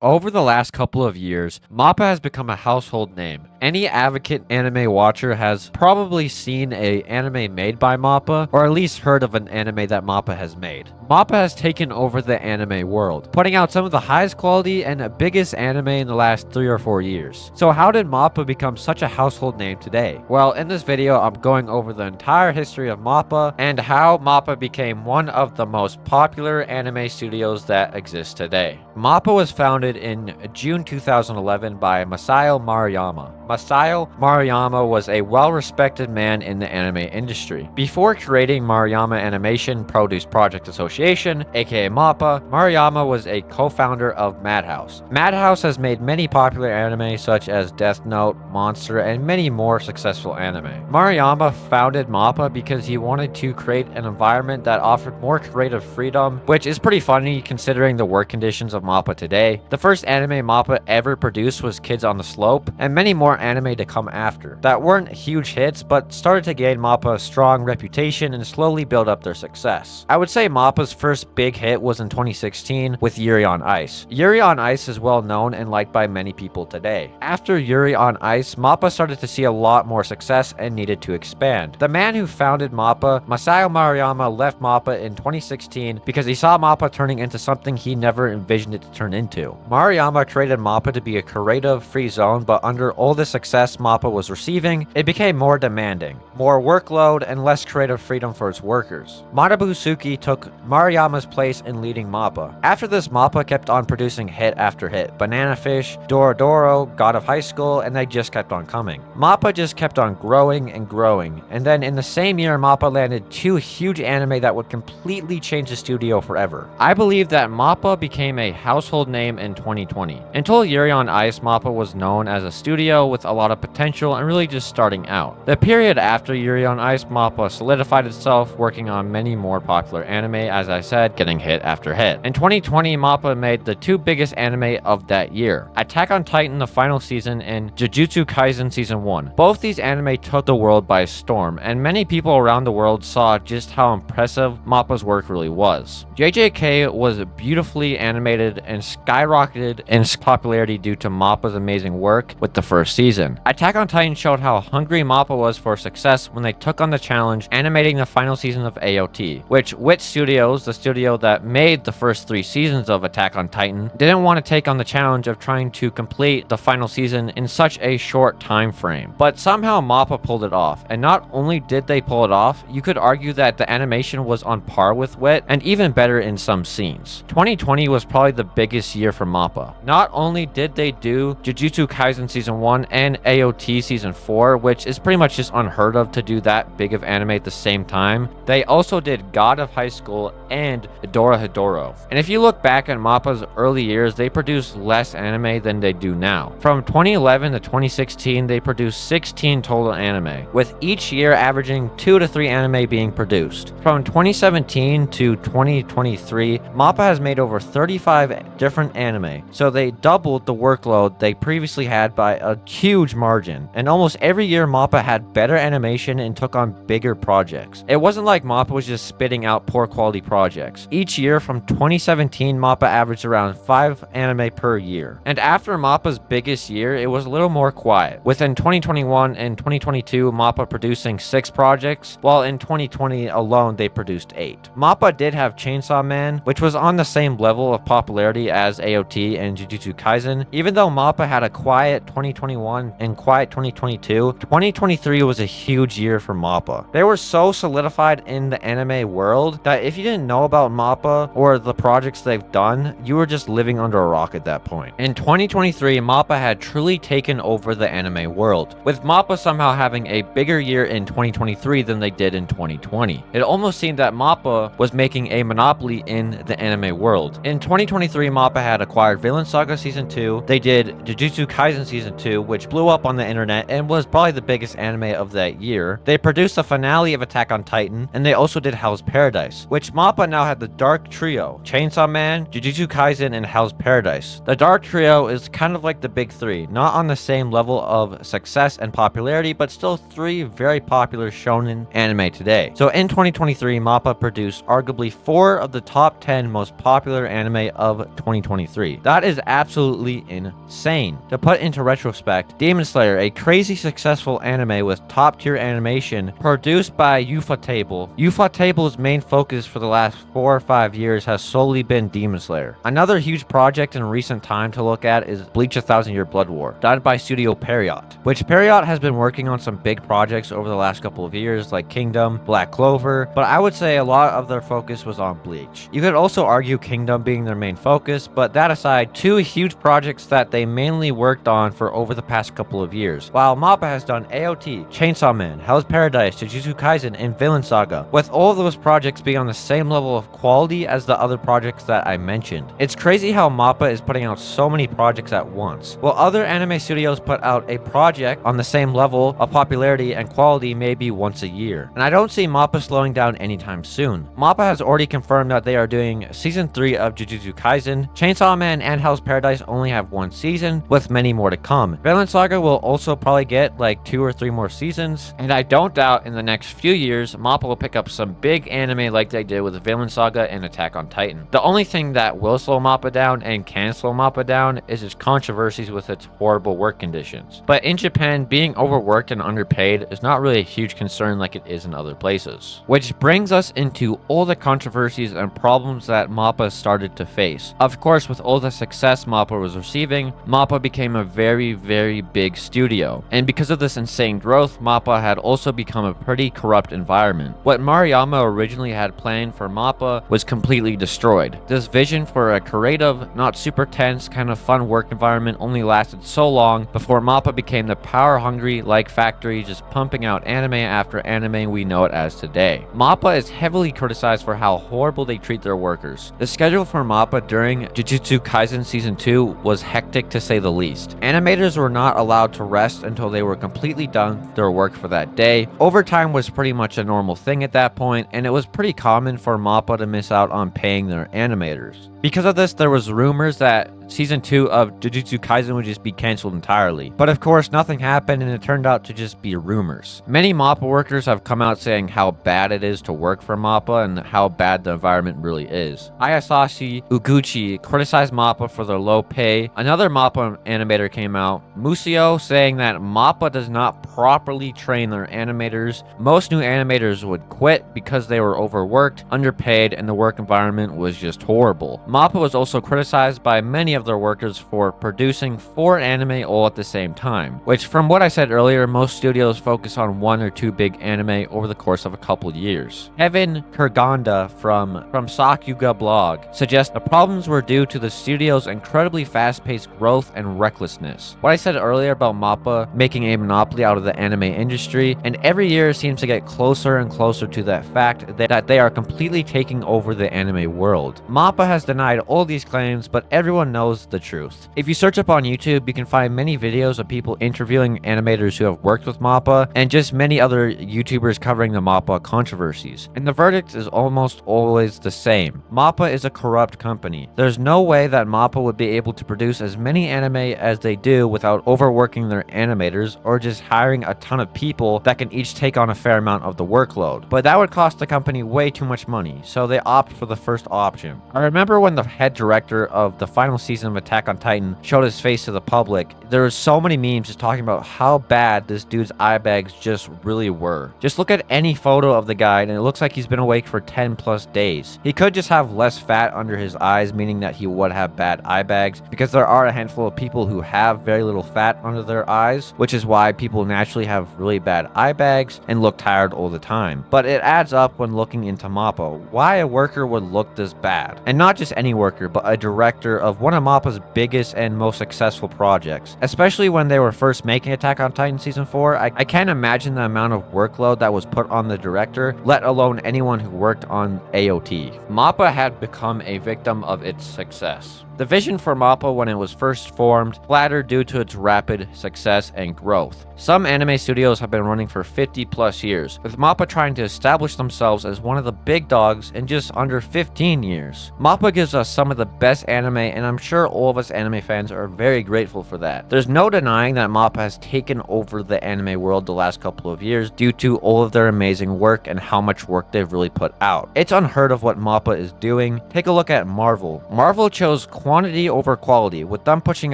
Over the last couple of years, Mappa has become a household name. Any advocate anime watcher has probably seen a anime made by Mappa, or at least heard of an anime that Mappa has made. Mappa has taken over the anime world, putting out some of the highest quality and biggest anime in the last 3 or 4 years. So how did Mappa become such a household name today? Well, in this video, I'm going over the entire history of Mappa and how Mappa became one of the most popular anime studios that exist today. Mappa was founded in June 2011 by Masao Maruyama. Masao Maruyama was a well-respected man in the anime industry. Before creating Maruyama Animation Produce Project Association, aka Mappa, Maruyama was a co-founder of Madhouse. Madhouse has made many popular anime such as Death Note, Monster, and many more successful anime. Maruyama founded Mappa because he wanted to create an environment that offered more creative freedom, which is pretty funny considering the work conditions of Mappa today. The first anime Mappa ever produced was Kids on the Slope, and many more anime to come after that weren't huge hits but started to gain Mappa a strong reputation and slowly build up their success. I would say Mappa's first big hit was in 2016 with Yuri on Ice. Yuri on Ice is well known and liked by many people today. After Yuri on Ice, Mappa started to see a lot more success and needed to expand. The man who founded Mappa, Masao Maruyama, left Mappa in 2016 because he saw Mappa turning into something he never envisioned it to turn into. Maruyama created Mappa to be a creative, free zone, but under all the success Mappa was receiving, it became more demanding, more workload, and less creative freedom for its workers. Manabu Suki took Maruyama's place in leading Mappa. After this, Mappa kept on producing hit after hit: Banana Fish, Dorodoro, God of High School, and they just kept on coming. Mappa just kept on growing and growing, and then in the same year, Mappa landed 2 huge anime that would completely change the studio forever. I believe that Mappa became a household name in 2020. Until Yuri on Ice, Mappa was known as a studio with a lot of potential and really just starting out. The period after Yuri on Ice, Mappa solidified itself, working on many more popular anime, as I said, getting hit after hit. In 2020, Mappa made the 2 biggest anime of that year: Attack on Titan, the final season, and Jujutsu Kaisen Season 1. Both these anime took the world by storm, and many people around the world saw just how impressive Mappa's work really was. JJK was beautifully animated and skyrocketed in popularity due to Mappa's amazing work with the first season. Attack on Titan showed how hungry Mappa was for success when they took on the challenge animating the final season of AOT, which Wit Studios, the studio that made the first 3 seasons of Attack on Titan, didn't want to take on the challenge of trying to complete the final season in such a short time frame. But somehow Mappa pulled it off, and not only did they pull it off, you could argue that the animation was on par with Wit, and even better in some scenes. 2020 was probably the biggest year for Mappa. Not only did they do Jujutsu Kaisen Season 1 and AOT Season 4, which is pretty much just unheard of to do that big of anime at the same time, they also did God of High School and Dorohedoro. And if you look back at Mappa's early years, they produced less anime than they do now. From 2011 to 2016, they produced 16 total anime, with each year averaging 2 to 3 anime being produced. From 2017 to 2023, Mappa has made over 35 different anime, so they doubled the workload they previously had by a huge margin. And almost every year Mappa had better animation and took on bigger projects. It wasn't like Mappa was just spitting out poor quality projects. Each year from 2017, Mappa averaged around 5 anime per year. And after Mappa's biggest year, it was a little more quiet. Within 2021 and 2022, Mappa producing 6 projects, while in 2020 alone they produced 8. Mappa did have Chainsaw Man, which was on the same level of popularity as AOT and Jujutsu Kaisen. Even though Mappa had a quiet 2021 and quiet 2022, 2023 was a huge year for Mappa. They were so solidified in the anime world that if you didn't know about Mappa or the projects they've done, you were just living under a rock at that point. In 2023, Mappa had truly taken over the anime world, with Mappa somehow having a bigger year in 2023 than they did in 2020. It almost seemed that Mappa was making a monopoly in the anime world. In 2023, Mappa had acquired Villain Saga Season 2, they did Jujutsu Kaisen Season 2, which which blew up on the internet and was probably the biggest anime of that year. They produced the finale of Attack on Titan, and they also did Hell's Paradise, which Mappa now had the Dark Trio: Chainsaw Man, Jujutsu Kaisen, and Hell's Paradise. The Dark Trio is kind of like the big three, not on the same level of success and popularity, but still three very popular shonen anime today. So in 2023, Mappa produced arguably 4 of the top 10 most popular anime of 2023. That is absolutely insane. To put into retrospect, Demon Slayer, a crazy successful anime with top tier animation produced by Ufotable. Ufotable's main focus for the last 4 or 5 years has solely been Demon Slayer. Another huge project in recent time to look at is Bleach: A Thousand Year Blood War, done by Studio Period, which Period has been working on some big projects over the last couple of years like Kingdom, Black Clover, but I would say a lot of their focus was on Bleach. You could also argue Kingdom being their main focus, but that aside, 2 huge projects that they mainly worked on for over the past couple of years. While Mappa has done AOT, Chainsaw Man, Hell's Paradise, Jujutsu Kaisen, and Villain Saga, with all of those projects being on the same level of quality as the other projects that I mentioned. It's crazy how Mappa is putting out so many projects at once. While other anime studios put out a project on the same level of popularity and quality maybe once a year. And I don't see Mappa slowing down anytime soon. Mappa has already confirmed that they are doing season 3 of Jujutsu Kaisen. Chainsaw Man and Hell's Paradise only have 1 season, with many more to come. Villain Saga will also probably get like 2 or 3 more seasons, and I don't doubt in the next few years Mappa will pick up some big anime like they did with Villain Saga and Attack on Titan. The only thing that will slow Mappa down and can slow Mappa down is its controversies with its horrible work conditions. But in Japan, being overworked and underpaid is not really a huge concern like it is in other places. Which brings us into all the controversies and problems that Mappa started to face. Of course, with all the success Mappa was receiving, Mappa became a very, very big studio. And because of this insane growth, Mappa had also become a pretty corrupt environment. What Maruyama originally had planned for Mappa was completely destroyed. This vision for a creative, not super tense, kind of fun work environment only lasted so long before Mappa became the power-hungry like factory just pumping out anime after anime we know it as today. Mappa is heavily criticized for how horrible they treat their workers. The schedule for Mappa during Jujutsu Kaisen Season 2 was hectic to say the least. Animators were not allowed to rest until they were completely done with their work for that day. Overtime was pretty much a normal thing at that point, and it was pretty common for Mappa to miss out on paying their animators. Because of this, there was rumors that Season 2 of Jujutsu Kaisen would just be cancelled entirely. But of course, nothing happened and it turned out to just be rumors. Many Mappa workers have come out saying how bad it is to work for Mappa and how bad the environment really is. Ayasashi Uguchi criticized Mappa for their low pay. Another Mappa animator came out, Museo, saying that Mappa does not properly train their animators. Most new animators would quit because they were overworked, underpaid, and the work environment was just horrible. Mappa was also criticized by many of their workers for producing 4 anime all at the same time, which from what I said earlier, most studios focus on 1 or 2 big anime over the course of a couple years. Kevin Kurganda from Sakuga blog suggests the problems were due to the studio's incredibly fast-paced growth and recklessness. What I said earlier about Mappa making a monopoly out of the anime industry, and every year seems to get closer and closer to that fact that they are completely taking over the anime world. Mappa has denied all these claims, but everyone knows the truth. If you search up on YouTube, you can find many videos of people interviewing animators who have worked with Mappa and just many other YouTubers covering the Mappa controversies. And the verdict is almost always the same. Mappa is a corrupt company. There's no way that Mappa would be able to produce as many anime as they do without overworking their animators or just hiring a ton of people that can each take on a fair amount of the workload. But that would cost the company way too much money, so they opt for the first option. I remember when the head director of the final season of Attack on Titan showed his face to the public, there was so many memes just talking about how bad this dude's eye bags just really were. Just look at any photo of the guy and it looks like he's been awake for 10 plus days. He could just have less fat under his eyes, meaning that he would have bad eye bags, because there are a handful of people who have very little fat under their eyes, which is why people naturally have really bad eye bags and look tired all the time. But it adds up when looking into Mappa, why a worker would look this bad. And not just any worker, but a director of one of Mappa's biggest and most successful projects. Especially when they were first making Attack on Titan Season 4, I can't imagine the amount of workload that was put on the director, let alone anyone who worked on AOT. Mappa had become a victim of its success. The vision for Mappa when it was first formed flattered due to its rapid success and growth. Some anime studios have been running for 50 plus years, with Mappa trying to establish themselves as one of the big dogs in just under 15 years. Mappa gives us some of the best anime, and I'm sure all of us anime fans are very grateful for that. There's no denying that Mappa has taken over the anime world the last couple of years due to all of their amazing work and how much work they've really put out. It's unheard of what Mappa is doing. Take a look at Marvel. Marvel chose quantity over quality, with them pushing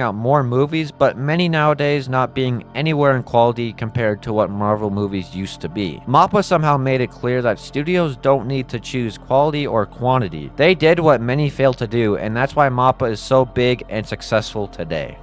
out more movies, but many nowadays not being anywhere in quality compared to what Marvel movies used to be. Mappa somehow made it clear that studios don't need to choose quality or quantity. They did what many failed to do, and that's why Mappa is so big and successful today.